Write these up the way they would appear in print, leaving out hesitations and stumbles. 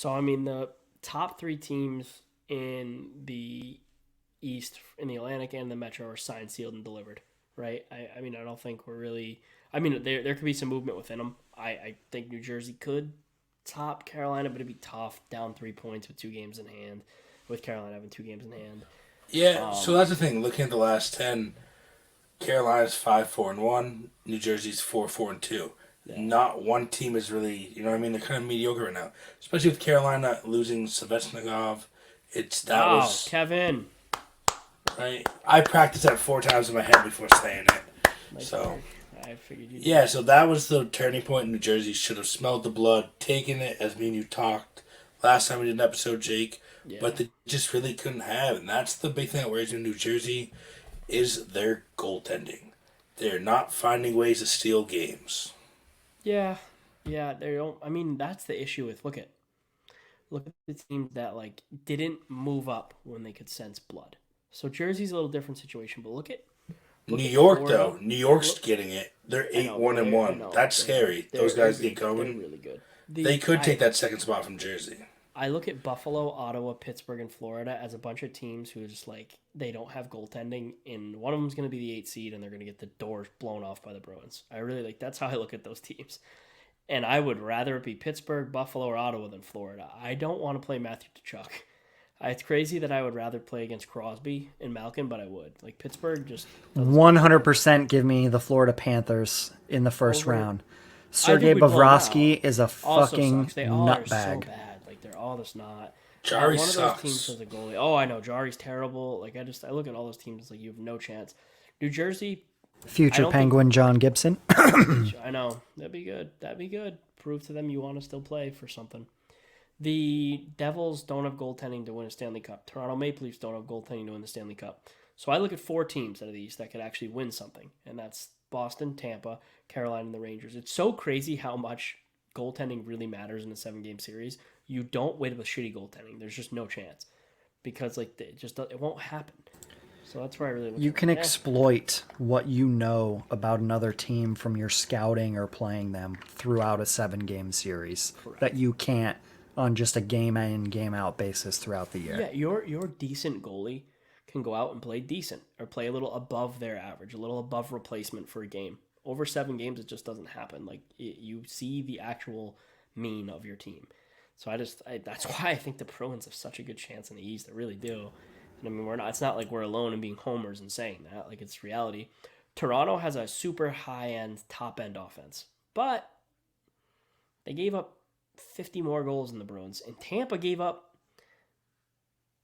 So I mean, the top three teams in the East, in the Atlantic and the Metro, are signed, sealed, and delivered. Right? I mean, I don't think we're really. I mean, there could be some movement within them. I think New Jersey could top Carolina, but it'd be tough. Down 3 points with 2 games in hand, with Carolina having 2 games in hand. Yeah, so Um, that's the thing. Looking at the last 10, Carolina's 5-4-1, New Jersey's 4-4-2. yeah. Not one team is really, you know what I mean? They're kind of mediocre right now. Especially with Carolina losing Svechnikov. That Oh, was, Kevin, right? I practiced that 4 times in my head before saying it. nice So, work. I figured you'd get yeah, it. so that was the turning point. New Jersey should have smelled the blood, taken it as me and you talked last time we did an episode, Jake. But Yeah, they just really couldn't have. And that's the big thing that worries me in New Jersey is their goaltending. They're not finding ways to steal games. yeah, yeah. They don't. I mean, that's the issue with look at the teams that like didn't move up when they could sense blood. So Jersey's a little different situation, but New look at York, Florida. though, New York's Look, getting it. They're I eight know one and they're. I one. know That's scary. Those they're guys get good. They're going. really good. They The could take that second spot from Jersey. I look at Buffalo, Ottawa, Pittsburgh, and Florida as a bunch of teams who are just like they don't have goaltending, and one of them is going to be the 8 seed, and they're going to get the doors blown off by the Bruins. I really like that's how I look at those teams, and I would rather it be Pittsburgh, Buffalo, or Ottawa than Florida. I don't want to play Matthew Tkachuk. It's crazy that I would rather play against Crosby and Malkin, but I would. Like Pittsburgh just doesn't stand a chance 100% give me the Florida Panthers in the first over. round. I Sergei think we pull them out. Bobrovsky is a Also fucking sucks. They all are so nutbag. bad. Like they're all just not. Not Jari one of those teams sucks. has a goalie. Oh, I know Jari's terrible. Like I look at all those teams like you have no chance. New Jersey, I Future don't think. Penguin John Gibson. I know that'd be good. That'd be good. Prove to them you want to still play for something. The Devils don't have goaltending to win a Stanley Cup. Toronto Maple Leafs don't have goaltending to win the Stanley Cup. So I look at 4 teams out of the East that could actually win something, and that's Boston, Tampa, Carolina, and the Rangers. It's so crazy how much goaltending really matters in a 7 game series. You don't win with shitty goaltending. There's just no chance because like it won't happen. So that's where I really look You at can it. Yeah, exploit what you know about another team from your scouting or playing them throughout a 7 game series that correct. you can't on just a game in, game out basis throughout the year. Yeah, your decent goalie can go out and play decent or play a little above their average, a little above replacement for a game. Over 7 games, it just doesn't happen. You see the actual mean of your team. So that's why I think the Bruins have such a good chance in the East. I really do. And I mean, we're not. It's not like we're alone in being homers and saying that. Like it's reality. Toronto has a super high end, top end offense, but they gave up 50 more goals than the Bruins, and Tampa gave up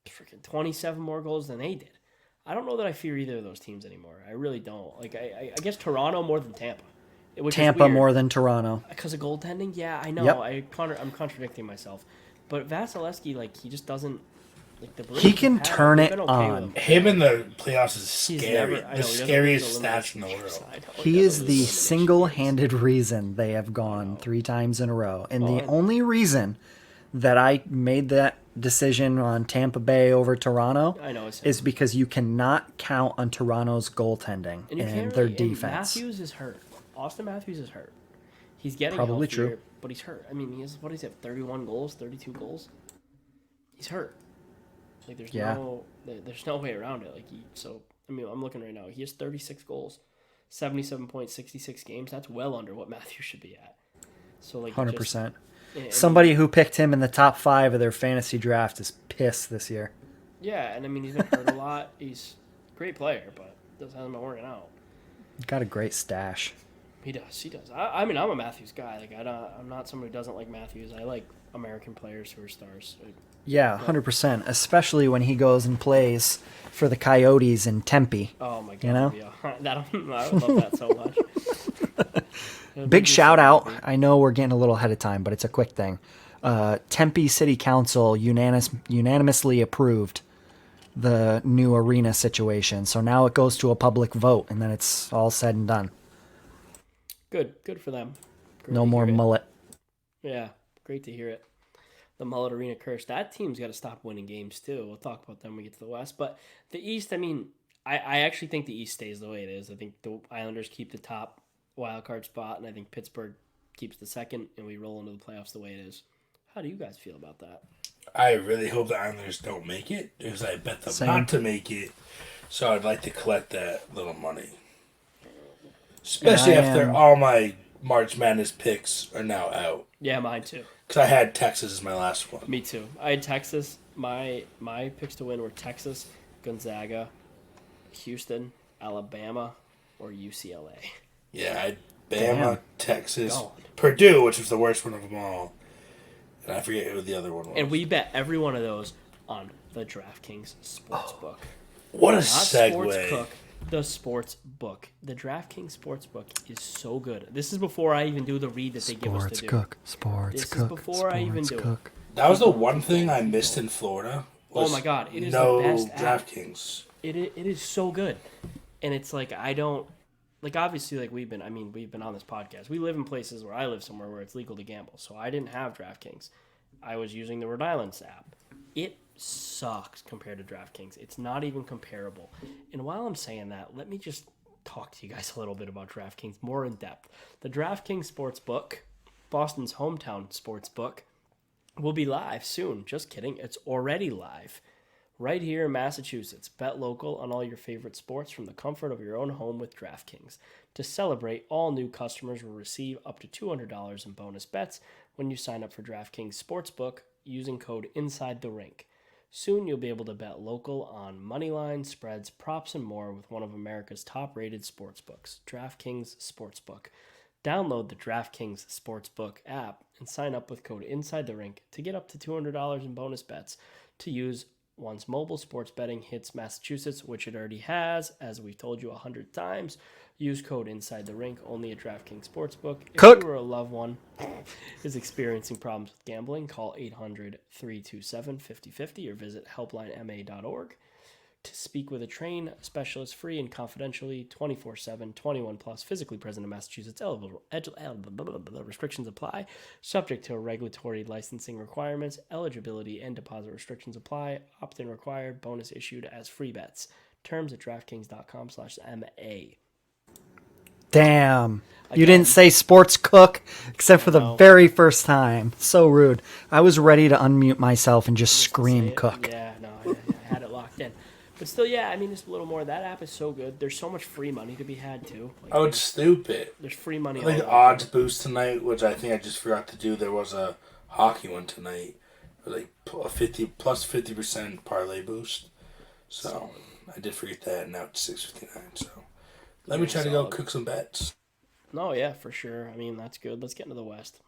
freaking 27 more goals than they did. I don't know that I fear either of those teams anymore. I really don't. Like I guess Toronto more than Tampa, which is Tampa weird more than Toronto. because of goaltending. Yeah, I know. Yep. I'm contradicting myself, but Vasilevsky like he just doesn't like the He Bruins. can turn they've it been okay with on. him. Him in the playoffs is He's scary. never. I The know he doesn't lose scariest stats in elimination the games. world. I know He doesn't is the lose elimination games. single-handed reason they have gone know. 3 times in a row. And Oh, the I know. only reason that I made that decision on Tampa Bay over Toronto I know it's him. is because you cannot count on Toronto's goaltending And you and can't their really. And defense. Matthews is hurt. Austin Matthews is hurt. He's getting Probably healthier, true. but he's hurt. I mean, he has what does he have? 31 goals, 32 goals. He's hurt. Like Yeah. there's no way around it. So I mean, I'm looking right now. He has 36 goals, 77 points, 66 games. That's well under what Matthews should be at. So like 100%. and Somebody who picked him in the top 5 of their fantasy draft is pissed this year. yeah, and I mean he's been hurt a lot. He's a great player, but just hasn't been working out. Got a great stash. He does. He does. I mean, I'm a Matthews guy. Like I'm not somebody who doesn't like Matthews. I like American players who are stars. Yeah, 100%. Especially when he goes and plays for the Coyotes in Tempe. Oh my god! You know? Yeah, I would love that so much. It'd Big be shout so out. happy. I know we're getting a little ahead of time, but it's a quick thing. Tempe City Council unanimously approved the new arena situation. So now it goes to a public vote, and then it's all said and done. Good for them. Great No to more hear it. mullet. Yeah, great to hear it. The Mullet Arena curse. That team's got to stop winning games too. We'll talk about them when we get to the West. But the East, I mean, I actually think the East stays the way it is. I think the Islanders keep the top wild card spot, and I think Pittsburgh keeps the second, and we roll into the playoffs the way it is. How do you guys feel about that? I really hope the Islanders don't make it because I bet them Same. not to make it. So I'd like to collect that little money. Especially And I after am- all my March Madness picks are now out. Yeah, mine too. Because I had Texas as my last one. Me too. I had Texas. My picks to win were Texas, Gonzaga, Houston, Alabama, or UCLA. Yeah, I had Damn. Bama, Texas, God. Purdue, which was the worst one of them all. And I forget who the other one was. And we bet every one of those on the DraftKings Sportsbook. What a Not segue. Sportscook, the sports book. The DraftKings Sportsbook is so good. This is before I even do the read that they give us to do. Sports This is before I even do it. That was the one thing I missed in Florida. Oh was my God, it is no the best app. DraftKings. It is so good, and it's like I don't like obviously like we've been on this podcast. We live in places where I live somewhere where it's legal to gamble, so I didn't have DraftKings. I was using the Rhode Island app. It sucks compared to DraftKings. It's not even comparable. And while I'm saying that, let me just talk to you guys a little bit about DraftKings more in depth. The DraftKings Sportsbook, Boston's hometown sportsbook, will be live soon. Just kidding. It's already live. Right here in Massachusetts. Bet local on all your favorite sports from the comfort of your own home with DraftKings. To celebrate, all new customers will receive up to $200 in bonus bets when you sign up for DraftKings Sportsbook using code INSIDETHERINK. Soon you'll be able to bet local on money lines, spreads, props, and more with one of America's top-rated sportsbooks, DraftKings Sportsbook. Download the DraftKings Sportsbook app and sign up with code INSIDETHERINK to get up to $200 in bonus bets to use once mobile sports betting hits Massachusetts, which it already has, as we've told you 100 times. Use code INSIDETHERINK only at DraftKings Sportsbook. If Cook. you or a loved one is experiencing problems with gambling, call 800-327-5050 or visit helplinema.org to speak with a trained specialist free and confidentially 24/7, 21 plus, physically present in Massachusetts. Restrictions apply. Subject to regulatory licensing requirements, eligibility and deposit restrictions apply. Opt-in required. Bonus issued as free bets. Terms at DraftKings.com/MA. Damn. You Again. didn't say sports cook except for the know. very first time. So rude. I was ready to unmute myself and just Say scream it. cook. Yeah, no, I had it locked in. But still, yeah, I mean, just a little more. That app is so good. There's so much free money to be had, too. Like, Oh, it's stupid. there's free money. I think all over. odds boost tonight, which I think I just forgot to do. There was a hockey one tonight, like a 50% parlay boost. So I did forget that, and now it's 6:59. So let me try to go solid. cook some bets. No, yeah, for sure. I mean, that's good. Let's get into the West.